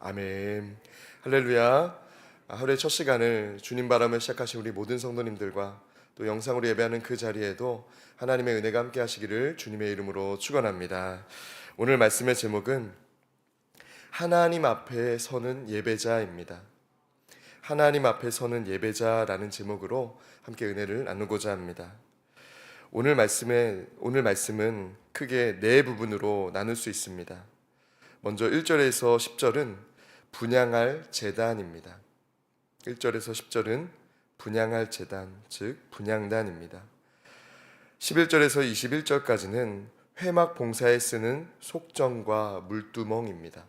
아멘. 할렐루야. 하루의 첫 시간을 주님 바람을 시작하신 우리 모든 성도님들과 또 영상으로 예배하는 그 자리에도 하나님의 은혜가 함께 하시기를 주님의 이름으로 축원합니다. 오늘 말씀의 제목은 하나님 앞에 서는 예배자입니다. 하나님 앞에 서는 예배자라는 제목으로 함께 은혜를 나누고자 합니다. 오늘 말씀은 크게 네 부분으로 나눌 수 있습니다. 먼저 1절에서 10절은 분향할 제단입니다. 1절에서 10절은 분향할 제단, 즉 분향단입니다. 11절에서 21절까지는 회막 봉사에 쓰는 속전과 물두멍입니다.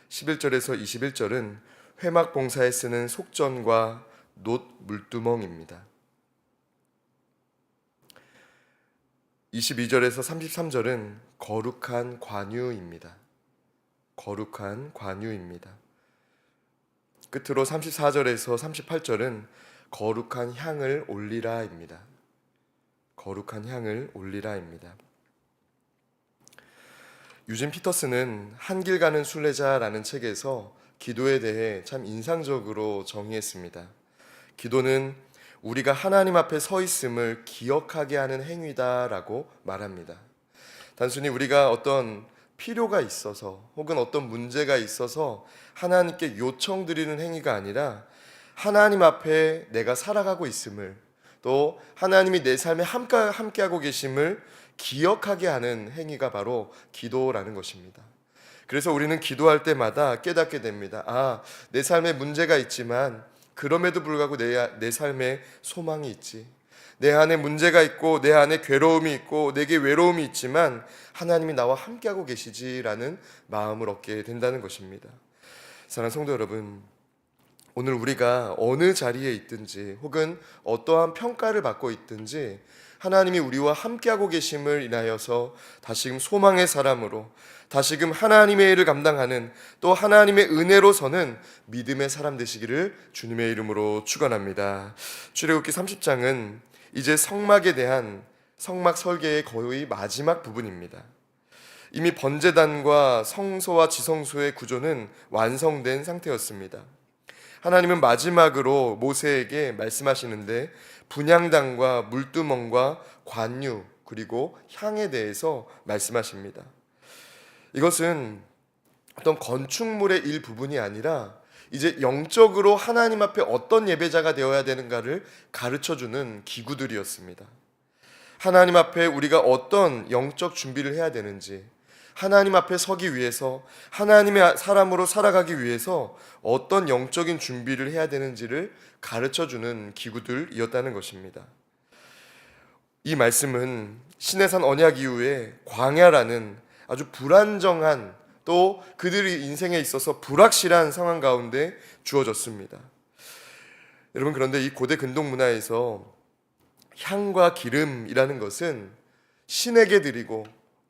11절에서 21절은 회막 봉사에 쓰는 속전과 놋 물두멍입니다. 22절에서 33절은 거룩한 관유입니다. 거룩한 관유입니다. 끝으로 34절에서 38절은 거룩한 향을 올리라입니다. 거룩한 향을 올리라입니다. 유진 피터스는 한길 가는 순례자라는 책에서 기도에 대해 참 인상적으로 정의했습니다. 기도는 우리가 하나님 앞에 서 있음을 기억하게 하는 행위다라고 말합니다. 단순히 우리가 어떤 필요가 있어서 혹은 어떤 문제가 있어서 하나님께 요청드리는 행위가 아니라 하나님 앞에 내가 살아가고 있음을, 또 하나님이 내 삶에 함께하고 계심을 기억하게 하는 행위가 바로 기도라는 것입니다. 그래서 우리는 기도할 때마다 깨닫게 됩니다. 내 삶에 문제가 있지만 그럼에도 불구하고 내 삶에 소망이 있지. 내 안에 문제가 있고 내 안에 괴로움이 있고 내게 외로움이 있지만 하나님이 나와 함께하고 계시지라는 마음을 얻게 된다는 것입니다. 사랑하는 성도 여러분, 오늘 우리가 어느 자리에 있든지 혹은 어떠한 평가를 받고 있든지 하나님이 우리와 함께하고 계심을 인하여서 다시금 소망의 사람으로, 다시금 하나님의 일을 감당하는, 또 하나님의 은혜로 서는 믿음의 사람 되시기를 주님의 이름으로 축원합니다. 출애굽기 30장은 이제 성막에 대한 성막 설계의 거의 마지막 부분입니다. 이미 번제단과 성소와 지성소의 구조는 완성된 상태였습니다. 하나님은 마지막으로 모세에게 말씀하시는데 분향단과 물두멍과 관유 그리고 향에 대해서 말씀하십니다. 이것은 어떤 건축물의 일부분이 아니라 이제 영적으로 하나님 앞에 어떤 예배자가 되어야 되는가를 가르쳐주는 기구들이었습니다. 하나님 앞에 우리가 어떤 영적 준비를 해야 되는지, 하나님 앞에 서기 위해서, 하나님의 사람으로 살아가기 위해서 어떤 영적인 준비를 해야 되는지를 가르쳐주는 기구들이었다는 것입니다. 이 말씀은 시내산 언약 이후에 광야라는 아주 불안정한, 또 그들의 인생에 있어서 불확실한 상황 가운데 주어졌습니다. 여러분, 그런데 이 고대 근동 문화에서 향과 기름이라는 것은 신에게 드리고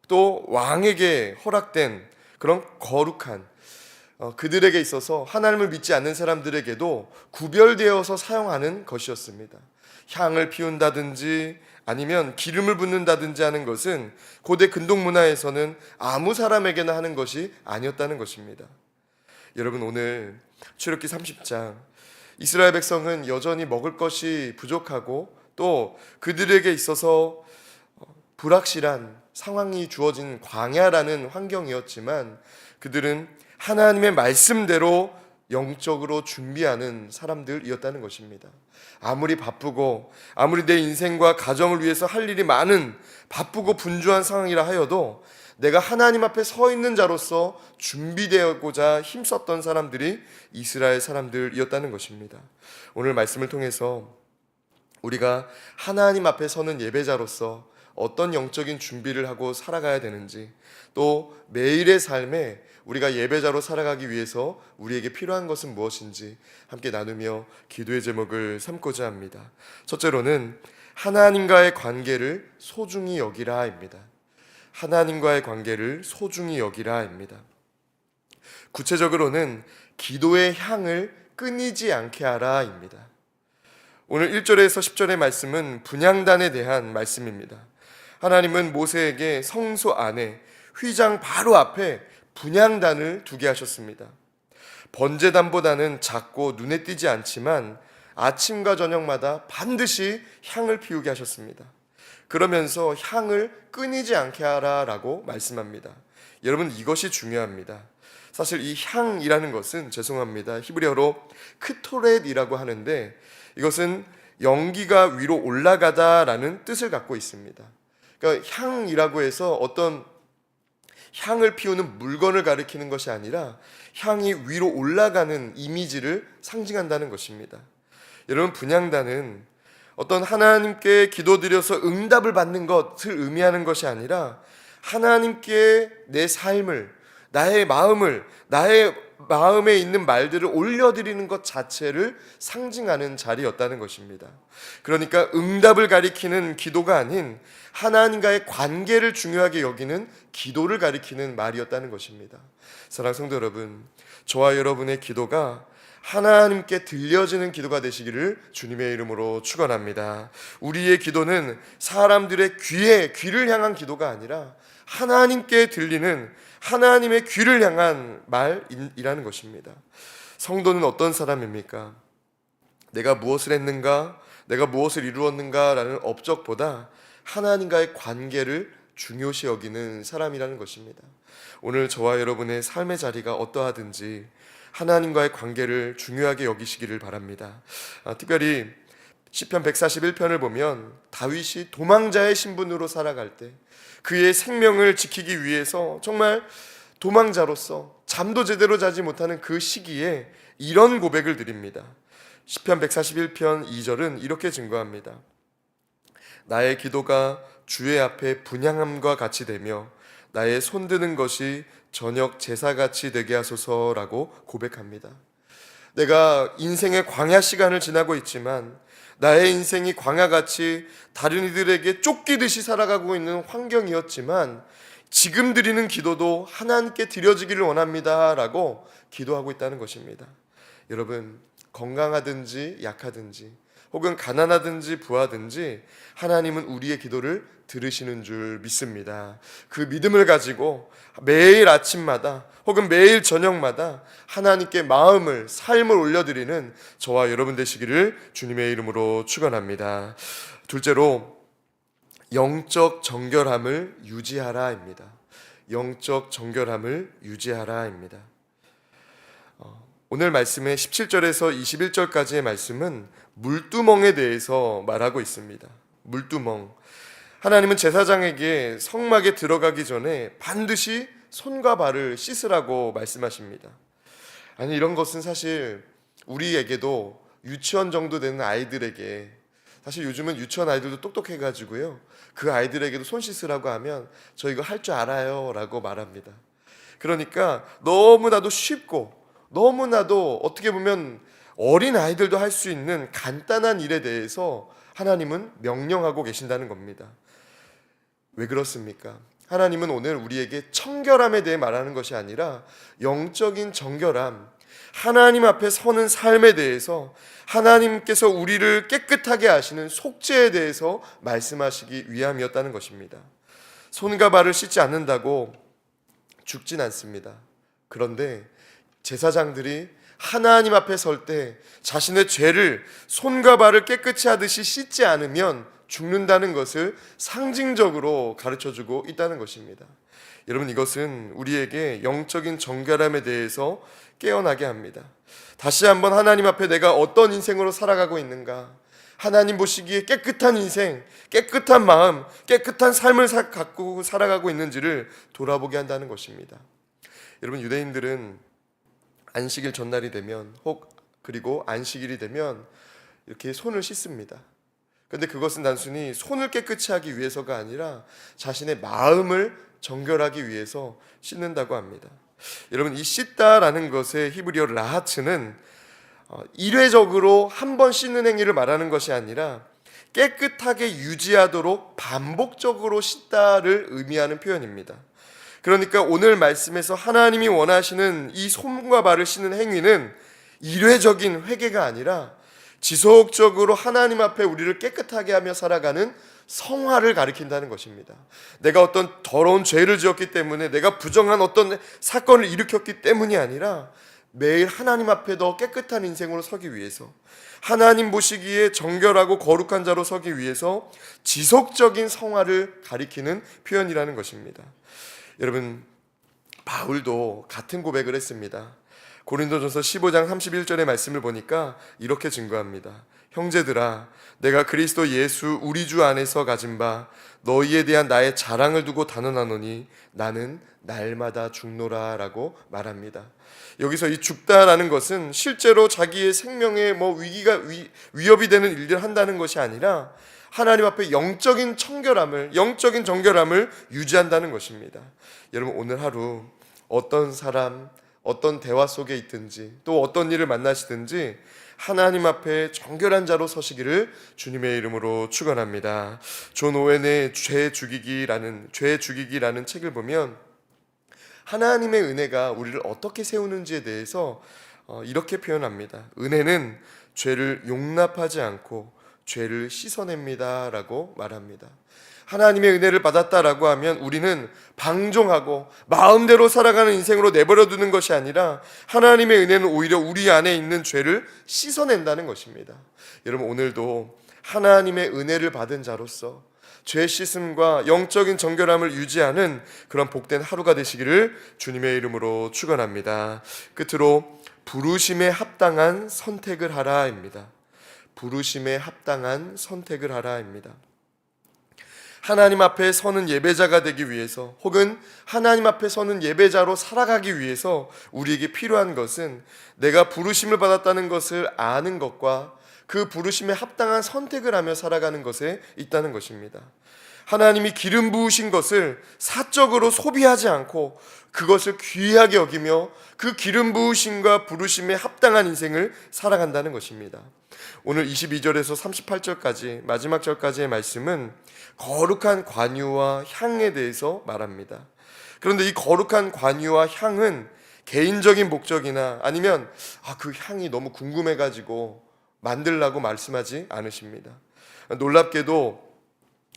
또 왕에게 허락된 그런 거룩한, 그들에게 있어서 하나님을 믿지 않는 사람들에게도 구별되어서 사용하는 것이었습니다. 향을 피운다든지 아니면 기름을 붓는다든지 하는 것은 고대 근동 문화에서는 아무 사람에게나 하는 것이 아니었다는 것입니다. 여러분, 오늘 출애굽기 30장 이스라엘 백성은 여전히 먹을 것이 부족하고 또 그들에게 있어서 불확실한 상황이 주어진 광야라는 환경이었지만 그들은 하나님의 말씀대로 영적으로 준비하는 사람들이었다는 것입니다. 아무리 바쁘고 아무리 내 인생과 가정을 위해서 할 일이 많은 바쁘고 분주한 상황이라 하여도 내가 하나님 앞에 서 있는 자로서 준비되고자 힘썼던 사람들이 이스라엘 사람들이었다는 것입니다. 오늘 말씀을 통해서 우리가 하나님 앞에 서는 예배자로서 어떤 영적인 준비를 하고 살아가야 되는지, 또 매일의 삶에 우리가 예배자로 살아가기 위해서 우리에게 필요한 것은 무엇인지 함께 나누며 기도의 제목을 삼고자 합니다. 첫째로는 하나님과의 관계를 소중히 여기라입니다. 하나님과의 관계를 소중히 여기라입니다. 구체적으로는 기도의 향을 끊이지 않게 하라입니다. 오늘 1절에서 10절의 말씀은 분향단에 대한 말씀입니다. 하나님은 모세에게 성소 안에 휘장 바로 앞에 분향단을 두게 하셨습니다. 번제단보다는 작고 눈에 띄지 않지만 아침과 저녁마다 반드시 향을 피우게 하셨습니다. 그러면서 향을 끊이지 않게 하라라고 말씀합니다. 여러분, 이것이 중요합니다. 사실 이 향이라는 것은, 죄송합니다, 히브리어로 크토렛이라고 하는데 이것은 연기가 위로 올라가다라는 뜻을 갖고 있습니다. 그러니까 향이라고 해서 어떤 향을 피우는 물건을 가리키는 것이 아니라 향이 위로 올라가는 이미지를 상징한다는 것입니다. 여러분, 분향단은 어떤 하나님께 기도드려서 응답을 받는 것을 의미하는 것이 아니라 하나님께 내 삶을, 나의 마음에 있는 말들을 올려드리는 것 자체를 상징하는 자리였다는 것입니다. 그러니까 응답을 가리키는 기도가 아닌 하나님과의 관계를 중요하게 여기는 기도를 가리키는 말이었다는 것입니다. 사랑하는 성도 여러분, 저와 여러분의 기도가 하나님께 들려지는 기도가 되시기를 주님의 이름으로 축원합니다. 우리의 기도는 사람들의 귀를 향한 기도가 아니라 하나님께 들리는 하나님의 귀를 향한 말이라는 것입니다. 성도는 어떤 사람입니까? 내가 무엇을 했는가, 내가 무엇을 이루었는가 라는 업적보다 하나님과의 관계를 중요시 여기는 사람이라는 것입니다. 오늘 저와 여러분의 삶의 자리가 어떠하든지 하나님과의 관계를 중요하게 여기시기를 바랍니다. 특별히 시편 141편을 보면 다윗이 도망자의 신분으로 살아갈 때 그의 생명을 지키기 위해서 정말 도망자로서 잠도 제대로 자지 못하는 그 시기에 이런 고백을 드립니다. 시편 141편 2절은 이렇게 증거합니다. 나의 기도가 주의 앞에 분향함과 같이 되며 나의 손드는 것이 저녁 제사같이 되게 하소서라고 고백합니다. 내가 인생의 광야 시간을 지나고 있지만 나의 인생이 광야같이 다른 이들에게 쫓기듯이 살아가고 있는 환경이었지만 지금 드리는 기도도 하나님께 드려지기를 원합니다 라고 기도하고 있다는 것입니다. 여러분, 건강하든지 약하든지 혹은 가난하든지 부하든지 하나님은 우리의 기도를 들으시는 줄 믿습니다. 그 믿음을 가지고 매일 아침마다 혹은 매일 저녁마다 하나님께 마음을, 삶을 올려드리는 저와 여러분 되시기를 주님의 이름으로 축원합니다. 둘째로 영적 정결함을 유지하라입니다. 영적 정결함을 유지하라입니다. 오늘 말씀의 17절에서 21절까지의 말씀은 물두멍에 대해서 말하고 있습니다. 물두멍. 하나님은 제사장에게 성막에 들어가기 전에 반드시 손과 발을 씻으라고 말씀하십니다. 아니, 이런 것은 사실 우리에게도 유치원 정도 되는 아이들에게, 사실 요즘은 유치원 아이들도 똑똑해가지고요, 그 아이들에게도 손 씻으라고 하면 저 이거 할 줄 알아요 라고 말합니다. 그러니까 너무나도 쉽고 너무나도 어떻게 보면 어린 아이들도 할 수 있는 간단한 일에 대해서 하나님은 명령하고 계신다는 겁니다. 왜 그렇습니까? 하나님은 오늘 우리에게 청결함에 대해 말하는 것이 아니라 영적인 정결함, 하나님 앞에 서는 삶에 대해서 하나님께서 우리를 깨끗하게 하시는 속죄에 대해서 말씀하시기 위함이었다는 것입니다. 손과 발을 씻지 않는다고 죽진 않습니다. 그런데 제사장들이 하나님 앞에 설 때 자신의 죄를 손과 발을 깨끗이 하듯이 씻지 않으면 죽는다는 것을 상징적으로 가르쳐주고 있다는 것입니다. 여러분, 이것은 우리에게 영적인 정결함에 대해서 깨어나게 합니다. 다시 한번 하나님 앞에 내가 어떤 인생으로 살아가고 있는가, 하나님 보시기에 깨끗한 인생, 깨끗한 마음, 깨끗한 삶을 갖고 살아가고 있는지를 돌아보게 한다는 것입니다. 여러분, 유대인들은 안식일 전날이 되면 그리고 안식일이 되면 이렇게 손을 씻습니다. 그런데 그것은 단순히 손을 깨끗이 하기 위해서가 아니라 자신의 마음을 정결하기 위해서 씻는다고 합니다. 여러분, 이 씻다라는 것의 히브리어 라하츠는 일회적으로 한 번 씻는 행위를 말하는 것이 아니라 깨끗하게 유지하도록 반복적으로 씻다를 의미하는 표현입니다. 그러니까 오늘 말씀에서 하나님이 원하시는 이 손과 발을 씻는 행위는 일회적인 회개가 아니라 지속적으로 하나님 앞에 우리를 깨끗하게 하며 살아가는 성화를 가리킨다는 것입니다. 내가 어떤 더러운 죄를 지었기 때문에, 내가 부정한 어떤 사건을 일으켰기 때문이 아니라 매일 하나님 앞에 더 깨끗한 인생으로 서기 위해서, 하나님 보시기에 정결하고 거룩한 자로 서기 위해서 지속적인 성화를 가리키는 표현이라는 것입니다. 여러분, 바울도 같은 고백을 했습니다. 고린도전서 15장 31절의 말씀을 보니까 이렇게 증거합니다. 형제들아, 내가 그리스도 예수 우리 주 안에서 가진 바 너희에 대한 나의 자랑을 두고 단언하노니 나는 날마다 죽노라 라고 말합니다. 여기서 이 죽다라는 것은 실제로 자기의 생명에 위협이 되는 일들을 한다는 것이 아니라 하나님 앞에 영적인 정결함을 유지한다는 것입니다. 여러분, 오늘 하루 어떤 사람, 어떤 대화 속에 있든지 또 어떤 일을 만나시든지 하나님 앞에 정결한 자로 서시기를 주님의 이름으로 축원합니다. 존 오웬의 죄 죽이기라는 책을 보면 하나님의 은혜가 우리를 어떻게 세우는지에 대해서 이렇게 표현합니다. 은혜는 죄를 용납하지 않고 죄를 씻어냅니다 라고 말합니다. 하나님의 은혜를 받았다라고 하면 우리는 방종하고 마음대로 살아가는 인생으로 내버려 두는 것이 아니라 하나님의 은혜는 오히려 우리 안에 있는 죄를 씻어낸다는 것입니다. 여러분, 오늘도 하나님의 은혜를 받은 자로서 죄 씻음과 영적인 정결함을 유지하는 그런 복된 하루가 되시기를 주님의 이름으로 축원합니다. 끝으로 부르심에 합당한 선택을 하라입니다. 부르심에 합당한 선택을 하라입니다. 하나님 앞에 서는 예배자가 되기 위해서, 혹은 하나님 앞에 서는 예배자로 살아가기 위해서 우리에게 필요한 것은 내가 부르심을 받았다는 것을 아는 것과 그 부르심에 합당한 선택을 하며 살아가는 것에 있다는 것입니다. 하나님이 기름 부으신 것을 사적으로 소비하지 않고 그것을 귀하게 여기며 그 기름 부으심과 부르심에 합당한 인생을 살아간다는 것입니다. 오늘 22절에서 38절까지 마지막 절까지의 말씀은 거룩한 관유와 향에 대해서 말합니다. 그런데 이 거룩한 관유와 향은 개인적인 목적이나 아니면 그 향이 너무 궁금해가지고 만들라고 말씀하지 않으십니다. 놀랍게도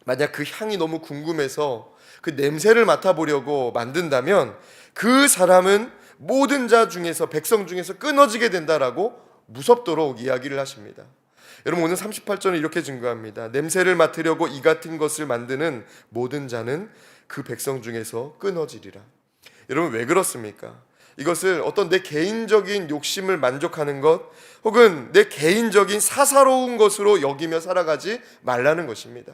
만약 그 향이 너무 궁금해서 그 냄새를 맡아보려고 만든다면 그 사람은 모든 자 중에서, 백성 중에서 끊어지게 된다라고 무섭도록 이야기를 하십니다. 여러분, 오늘 38절은 이렇게 증거합니다. 냄새를 맡으려고 이 같은 것을 만드는 모든 자는 그 백성 중에서 끊어지리라. 여러분, 왜 그렇습니까? 이것을 어떤 내 개인적인 욕심을 만족하는 것, 혹은 내 개인적인 사사로운 것으로 여기며 살아가지 말라는 것입니다.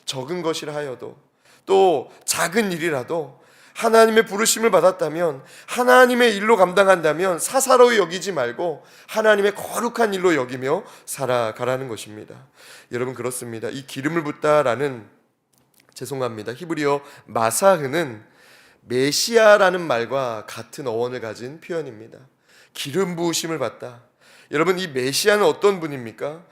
적은 것이라 하여도, 또 작은 일이라도 하나님의 부르심을 받았다면, 하나님의 일로 감당한다면 사사로이 여기지 말고 하나님의 거룩한 일로 여기며 살아가라는 것입니다. 여러분, 그렇습니다. 이 기름을 붓다라는, 히브리어 마사흐는 메시아라는 말과 같은 어원을 가진 표현입니다. 기름 부으심을 받다. 여러분, 이 메시아는 어떤 분입니까?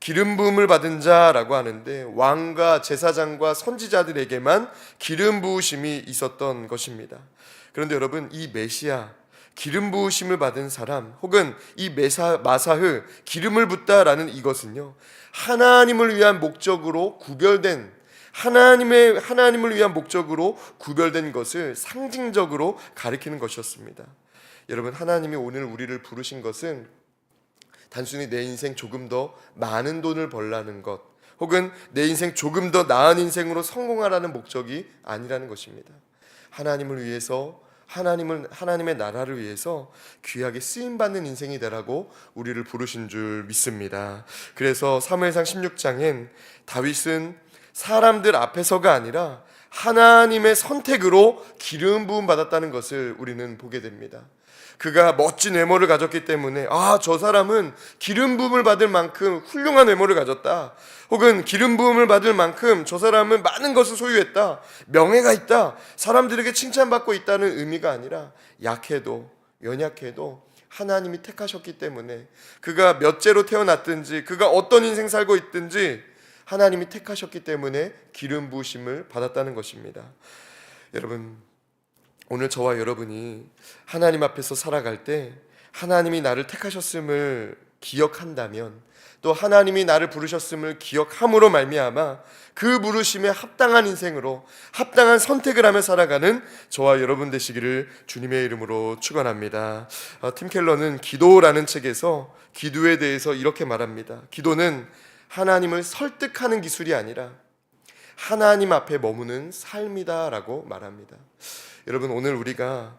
기름 부음을 받은 자라고 하는데 왕과 제사장과 선지자들에게만 기름 부으심이 있었던 것입니다. 그런데 여러분, 이 메시아, 기름 부으심을 받은 사람, 혹은 이 마사흐, 기름을 붓다라는 이것은요, 하나님을 위한 목적으로 구별된, 하나님을 위한 목적으로 구별된 것을 상징적으로 가리키는 것이었습니다. 여러분, 하나님이 오늘 우리를 부르신 것은 단순히 내 인생 조금 더 많은 돈을 벌라는 것, 혹은 내 인생 조금 더 나은 인생으로 성공하라는 목적이 아니라는 것입니다. 하나님을 위해서, 하나님의 나라를 위해서 귀하게 쓰임받는 인생이 되라고 우리를 부르신 줄 믿습니다. 그래서 사무엘상 16장엔 다윗은 사람들 앞에서가 아니라 하나님의 선택으로 기름 부음 받았다는 것을 우리는 보게 됩니다. 그가 멋진 외모를 가졌기 때문에 저 사람은 기름 부음을 받을 만큼 훌륭한 외모를 가졌다, 혹은 기름 부음을 받을 만큼 저 사람은 많은 것을 소유했다, 명예가 있다, 사람들에게 칭찬받고 있다는 의미가 아니라 약해도 연약해도 하나님이 택하셨기 때문에, 그가 몇 죄로 태어났든지 그가 어떤 인생 살고 있든지 하나님이 택하셨기 때문에 기름 부으심을 받았다는 것입니다. 여러분, 오늘 저와 여러분이 하나님 앞에서 살아갈 때 하나님이 나를 택하셨음을 기억한다면, 또 하나님이 나를 부르셨음을 기억함으로 말미암아 그 부르심에 합당한 인생으로 합당한 선택을 하며 살아가는 저와 여러분 되시기를 주님의 이름으로 축원합니다. 팀 켈러는 기도라는 책에서 기도에 대해서 이렇게 말합니다. 기도는 하나님을 설득하는 기술이 아니라 하나님 앞에 머무는 삶이다라고 말합니다. 여러분, 오늘 우리가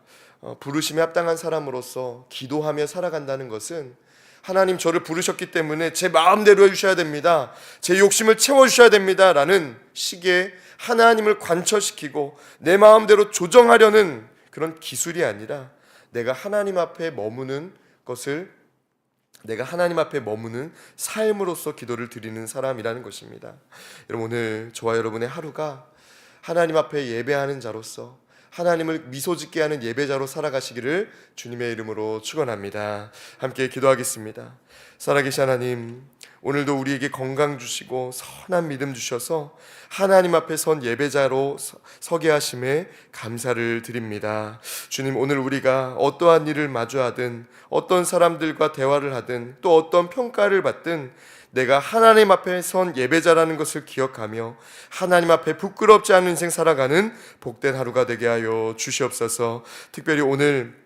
부르심에 합당한 사람으로서 기도하며 살아간다는 것은 하나님 저를 부르셨기 때문에 제 마음대로 해주셔야 됩니다, 제 욕심을 채워주셔야 됩니다 라는 식의 하나님을 관철시키고 내 마음대로 조정하려는 그런 기술이 아니라 내가 하나님 앞에 머무는 삶으로서 기도를 드리는 사람이라는 것입니다. 여러분, 오늘 저와 여러분의 하루가 하나님 앞에 예배하는 자로서 하나님을 미소짓게 하는 예배자로 살아가시기를 주님의 이름으로 축원합니다. 함께 기도하겠습니다. 살아계신 하나님, 오늘도 우리에게 건강 주시고 선한 믿음 주셔서 하나님 앞에 선 예배자로 서게 하심에 감사를 드립니다. 주님, 오늘 우리가 어떠한 일을 마주하든 어떤 사람들과 대화를 하든 또 어떤 평가를 받든 내가 하나님 앞에 선 예배자라는 것을 기억하며 하나님 앞에 부끄럽지 않은 인생 살아가는 복된 하루가 되게 하여 주시옵소서. 특별히 오늘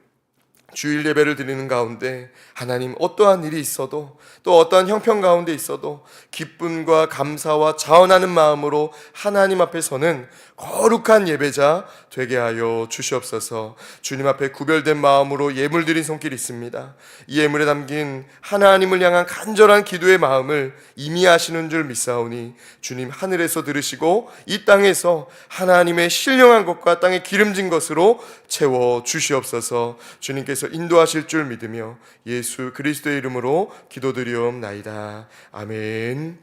주일 예배를 드리는 가운데 하나님, 어떠한 일이 있어도 또 어떠한 형편 가운데 있어도 기쁨과 감사와 자원하는 마음으로 하나님 앞에 서는 거룩한 예배자 되게 하여 주시옵소서. 주님 앞에 구별된 마음으로 예물 드린 손길이 있습니다. 이 예물에 담긴 하나님을 향한 간절한 기도의 마음을 이미 아시는 줄 믿사오니 주님, 하늘에서 들으시고 이 땅에서 하나님의 신령한 것과 땅에 기름진 것으로 채워 주시옵소서. 주님께서 인도하실 줄 믿으며 예수 그리스도의 이름으로 기도드리옵나이다. 아멘.